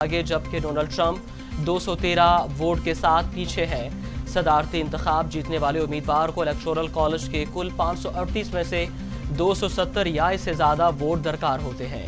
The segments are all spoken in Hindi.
आगे, जबकि डोनाल्ड ट्रंप 213 वोट के साथ पीछे हैं। सदारती इंतखाब जीतने वाले उम्मीदवार को इलेक्टोरल कॉलेज के कुल 538 में से 270 या इससे ज्यादा वोट दरकार होते हैं।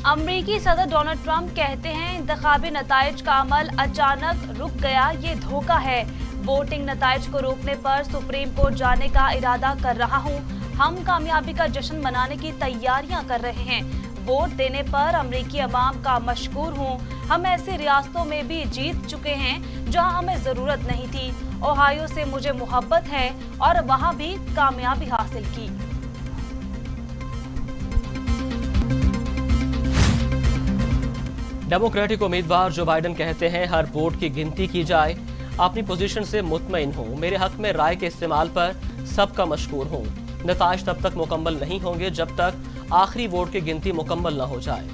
अमरीकी सदर डोनाल्ड ट्रंप कहते हैं इंतखाबी नताइज का अमल अचानक रुक गया, ये धोखा है। वोटिंग नताइज को रोकने पर सुप्रीम कोर्ट जाने का इरादा कर रहा हूं। हम कामयाबी का जश्न मनाने की तैयारियां कर रहे हैं। वोट देने पर अमरीकी अवाम का मशकूर हूं। हम ऐसी रियासतों में भी जीत चुके हैं जहां हमें जरूरत नहीं थी। ओहायो से मुझे मोहब्बत है और वहां भी कामयाबी हासिल की। डेमोक्रेटिक उम्मीदवार जो बाइडेन कहते हैं हर वोट की गिनती की जाए। अपनी पोजीशन से मुतमईन हूं। मेरे हक में राय के इस्तेमाल पर सबका मशकूर हूं। नताइज तब तक मुकम्मल नहीं होंगे जब तक आखिरी वोट की गिनती मुकम्मल न हो जाए।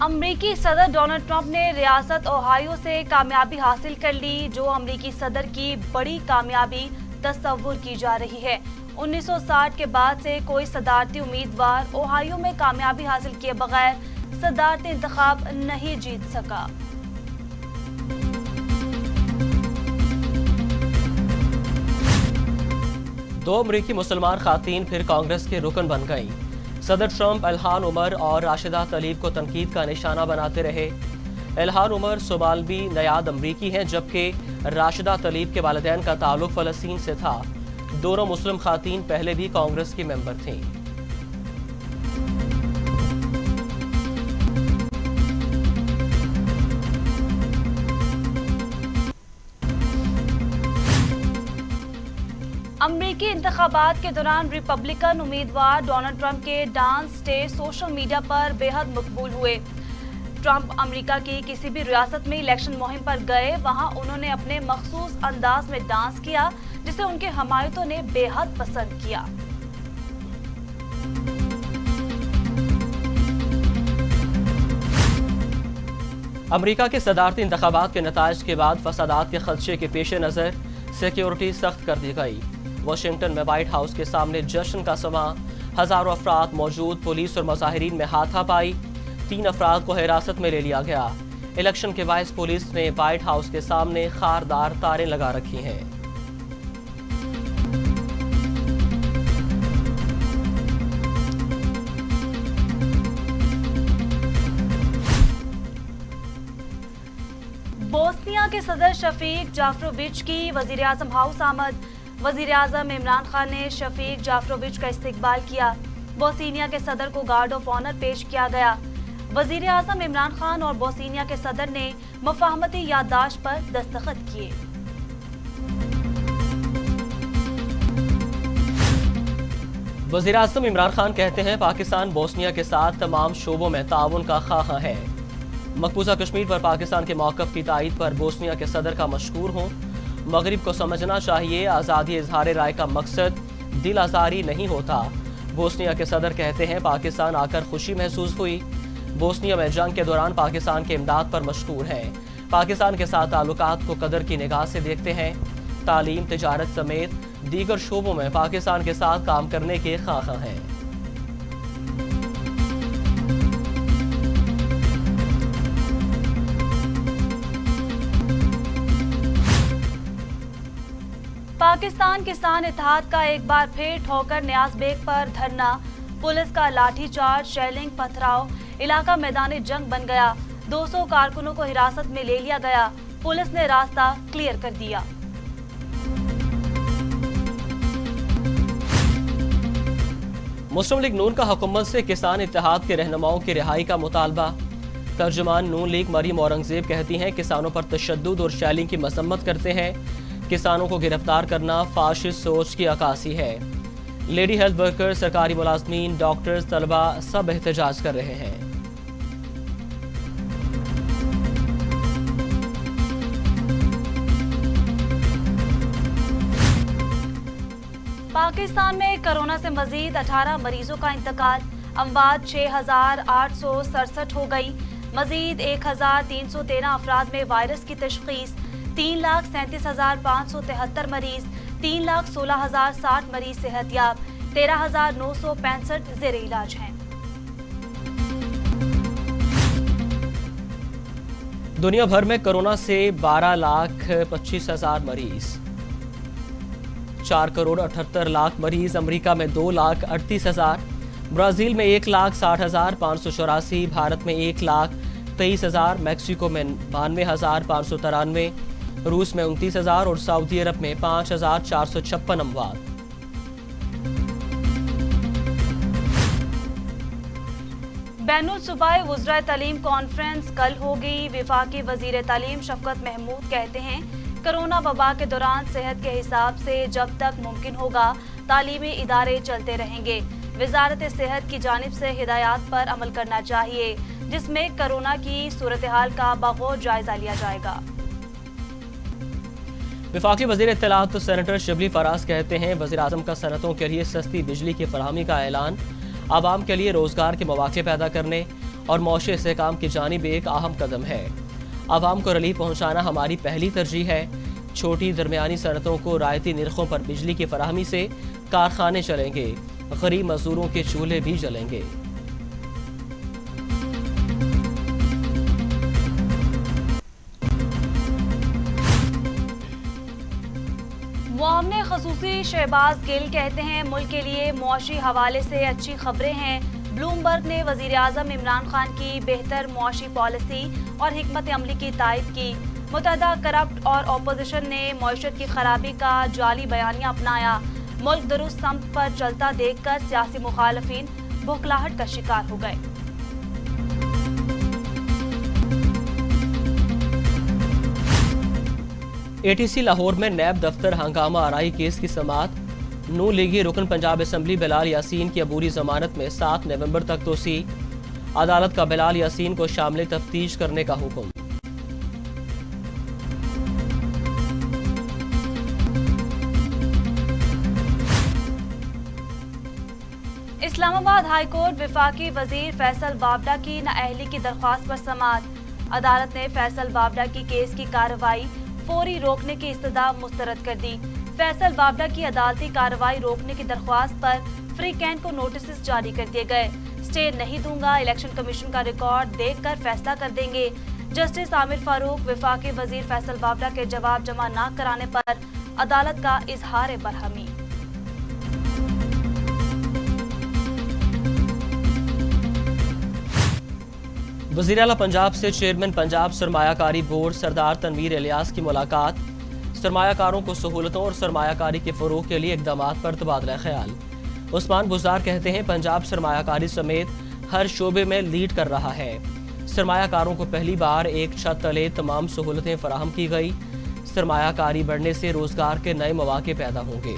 अमरीकी सदर डोनाल्ड ट्रंप ने रियासत ओहायो से कामयाबी हासिल कर ली, जो अमरीकी सदर की बड़ी कामयाबी तस्वुर की जा रही है। 1960 के बाद से कोई सदारती उम्मीदवार ओहायो में कामयाबी हासिल किए बगैर सदारती इंतखाब नहीं जीत सका। दो अमरीकी मुसलमान खातीन फिर कांग्रेस के रुकन बन गई। सदर ट्रंप इल्हान उमर और राशिदा तलीब को तनकीद का निशाना बनाते रहे। इल्हान उमर सोमालवी नयाद अमरीकी हैं, जबकि राशिदा तलीब के वालिदैन का ताल्लुक फ़लस्तीन से था। दोनों मुस्लिम खातीन पहले भी कांग्रेस की मेंबर थीं। अमरीकी इंतखाबात के दौरान रिपब्लिकन उम्मीदवार डोनाल्ड ट्रंप के डांस स्टेज सोशल मीडिया पर बेहद मकबूल हुए। ट्रंप अमेरिका की किसी भी रियासत में इलेक्शन मुहिम पर गए, वहां उन्होंने अपने मखसूस अंदाज में डांस किया, जिसे उनके हमायतों ने बेहद पसंद किया। अमेरिका के सदारती इंतखाबात के नताइज के बाद फसादात के खदशे के पेश नज़र सिक्योरिटी सख्त कर दी गई। वाशिंगटन में व्हाइट हाउस के सामने जश्न का समा, हजारों अफराद मौजूद। पुलिस और मुजाहिरीन में हाथापाई। 3 अफराद को हिरासत में ले लिया गया। इलेक्शन के बायस पुलिस ने व्हाइट हाउस के सामने खारदार तारें लगा रखी हैं। बोस्निया के सदर शफीक जाफरोविच की वजीर आजम हाउस आमद। वजीर आजम इमरान खान ने शफीक जाफरोविच का इस्तकबाल किया। बोस्निया के सदर को गार्ड ऑफ ऑनर पेश किया गया। वजीर आजम इमरान खान और बोस्निया के सदर ने मफाहमती याददाश्त पर दस्तखत किए। वजीर आजम इमरान खान कहते हैं पाकिस्तान बोस्निया के साथ तमाम शोबों में ताउन का ख्वाह है। मकबूजा कश्मीर पर पाकिस्तान के मौक़िफ़ की तायीद पर बोस्निया के सदर का मशकूर हूँ। मगरिब को समझना चाहिए आज़ादी इजहार राय का मकसद दिल आज़ारी नहीं होता। बोस्निया के सदर कहते हैं पाकिस्तान आकर खुशी महसूस हुई। बोस्निया में जंग के दौरान पाकिस्तान के इमदाद पर मशकूर है। पाकिस्तान के साथ ताल्लुकात को कदर की निगाह से देखते हैं। तालीम, तिजारत समेत दीगर शोबों में पाकिस्तान के साथ काम करने के ख्वाह हैं। पाकिस्तान किसान इत्तेहाद का एक बार फिर ठोकर न्याज बेग पर धरना। पुलिस का लाठीचार्ज, शेलिंग, पथराव, इलाका मैदानी जंग बन गया। 200 कारकुनों को हिरासत में ले लिया गया। पुलिस ने रास्ता क्लियर कर दिया। मुस्लिम लीग नून का हुकूमत से किसान इत्तेहाद के रहनुमाओं की रिहाई का मुतालबा। तर्जुमान नून लीग मरीम औरंगजेब कहती हैं किसानों पर तशद्दुद और शेलिंग की मजम्मत करते हैं। किसानों को गिरफ्तार करना फाशिस्ट सोच की अक्कासी है। लेडी हेल्थ वर्कर, सरकारी मुलाजमीन, डॉक्टर्स, तलबा सब एहतजाज कर रहे हैं। पाकिस्तान में कोरोना से मजीद 18 मरीजों का इंतकाल, अमवात 6,867 हो गई। मजीद 1,313 अफराद में वायरस की तशखीस, 3,37,573 मरीज, 3,16,060 मरीज सेहतयाब, 13,965 जेर इलाज हैं। दुनिया भर में कोरोना से 12,25,000 मरीज, 4,78,00,000 मरीज। अमेरिका में 2,38,000, ब्राजील में 1,60,584, भारत में 1,23,000, मैक्सिको में 92,593, रूस में 29,000 और सऊदी अरब में 5,456 अमवात। बैनुल सूबाई वुज़राए तालीम कॉन्फ्रेंस कल होगी। वफाकी वजीर तालीम शफकत महमूद कहते हैं, कोरोना वबा के दौरान सेहत के हिसाब से जब तक मुमकिन होगा तालीमी इदारे चलते रहेंगे। वजारत सेहत की जानिब से हिदायत पर अमल करना चाहिए, जिसमें कोरोना की सूरत हाल का बगौर जायजा लिया जाएगा। वफाकी वज़ीर इत्तलात सेनेटर शिबली फराज कहते हैं, वज़ीर आज़म का सनतों के लिए सस्ती बिजली की फराहमी का ऐलान आवाम के लिए रोजगार के मौके पैदा करने और मौशे इस्तेहकाम की जानिब एक अहम कदम है। आवाम को रिलीफ पहुँचाना हमारी पहली तरजीह है। छोटी दरमियानी सनतों को रायती निर्खों पर बिजली की फराहमी से कारखाने चलेंगे, गरीब मजदूरों के चूल्हे भी जलेंगे। मुआवने खसूसी शहबाज गिल कहते हैं, मुल्क के लिए मुआशी हवाले से अच्छी खबरें हैं। ब्लूमबर्ग ने वजीर आज़म इमरान खान की बेहतर मुआशी पॉलिसी और हिकमत अमली की तारीफ की। मुतहदा करप्ट और अपोजिशन ने मईशत की खराबी का जाली बयानिया अपनाया। मुल्क दुरुस्त सम्त पर चलता देखकर सियासी मुखालफिन बौखलाहट का शिकार हो गए। ATC लाहौर में नैब दफ्तर हंगामा आराई केस की समाअत। नून लीगी रुकन पंजाब असम्बली बिलाल यासीन की अबूरी जमानत में 7 नवंबर तक तोसी। अदालत का बिलाल यासीन को शामिल तफ्तीश करने का हुक्म। इस्लामाबाद हाई कोर्ट वफाकी वजीर फैसल बाबडा की नाअहली की दरख्वास्त पर समाअत। अदालत ने फैसल बाबडा की केस की कार्रवाई फौरी रोकने की इस्तदा मुस्तरद कर दी। फैसल बाबडा की अदालती कार्रवाई रोकने की दरख्वास्त पर फ्री कैंट को नोटिस जारी कर दिए गए। स्टे नहीं दूंगा, इलेक्शन कमीशन का रिकॉर्ड देखकर फैसला कर देंगे। जस्टिस आमिर फारूक वफाकी वजीर फैसल बाबडा के जवाब जमा न कराने पर अदालत का इजहार बरहमी। वज़ीर आला पंजाब से चेयरमैन पंजाब सरमायाकारी बोर्ड सरदार तनवीर इलियास की मुलाकात। सरमायाकारों को सहूलतों और सरमायाकारी के फ़रोग़ के लिए इक़दामात पर तबादला ख्याल। उस्मान बुज़दार कहते हैं, पंजाब सरमायाकारी समेत हर शोबे में लीड कर रहा है। सरमायाकारों को पहली बार एक छत तले तमाम सहूलतें फराहम की गई। सरमायाकारी बढ़ने से रोज़गार के नए मौके पैदा होंगे।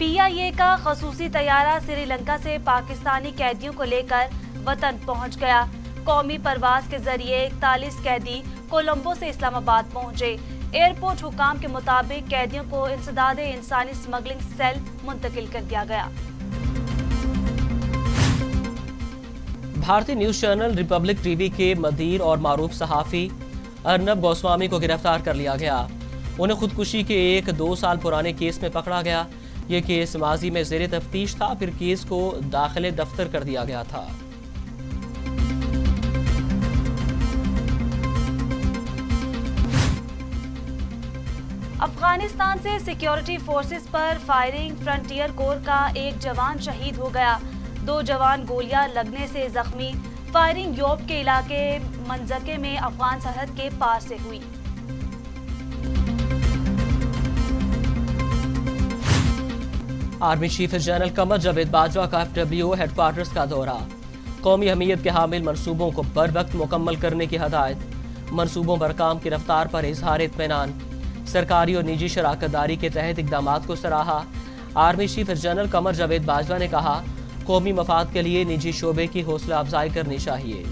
PIA का खसूसी तैयारा श्रीलंका से पाकिस्तानी कैदियों को लेकर वतन पहुंच गया। कौमी परवाज के जरिए 41 कैदी कोलंबो से इस्लामाबाद पहुंचे। एयरपोर्ट हुकाम के मुताबिक कैदियों को इंसदादे इंसानी स्मगलिंग सेल मुंतकिल कर दिया गया। भारतीय न्यूज चैनल रिपब्लिक टीवी के मदीर और मारूफ सहाफ़ी अर्नब गोस्वामी को गिरफ्तार कर लिया गया। उन्हें खुदकुशी के एक 2 साल पुराने केस में पकड़ा गया। ये केस माजी में ज़ेरे तफ्तीश था, फिर केस को दाखिले दफ्तर कर दिया गया था। अफगानिस्तान से सिक्योरिटी फोर्सेस पर फायरिंग, फ्रंटियर कोर का एक जवान शहीद हो गया। 2 जवान गोलियां लगने से जख्मी। फायरिंग योब के इलाके मंजके में अफगान सरहद के पार से हुई। Army chief general Qamar Javed Bajwa का FWO हेडक्वार्टर्स का दौरा। कौमी अहमियत के हामिल मनसूबों को बर वक्त मुकम्मल करने की हदायत। मनसूबों पर काम की रफ्तार पर इजहार इत्मीनान। सरकारी और निजी शराकतदारी के तहत इकदामात को सराहा। Army chief general Qamar Javed Bajwa ने कहा, कौमी मफाद के लिए निजी शोबे की हौसला अफजाई करनी चाहिए।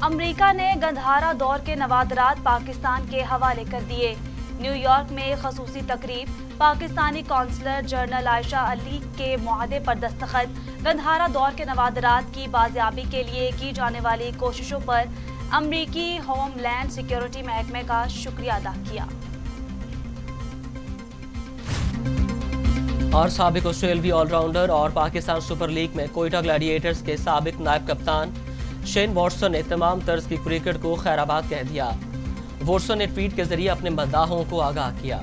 अमेरिका ने गंधारा दौर के नवादरात पाकिस्तान के हवाले कर दिए। न्यूयॉर्क में खसूसी तकरीब, पाकिस्तानी कौंसलर जनरल आयशा अली के मुआहदे पर दस्तखत। गंधारा दौर के नवादरात की बाजियाबी के लिए की जाने वाली कोशिशों पर अमरीकी होमलैंड सिक्योरिटी महकमे का शुक्रिया अदा किया। और साबिक ऑस्ट्रेलियाई ऑलराउंडर और पाकिस्तान सुपर लीग में कोयटा ग्लैडिएटर्स के साबिक नायब कप्तान शेन वॉटसन ने तमाम तर्ज की क्रिकेट को खैराबाद कह दिया। वॉटसन ने ट्वीट के जरिए अपने मद्दाहों को आगाह किया।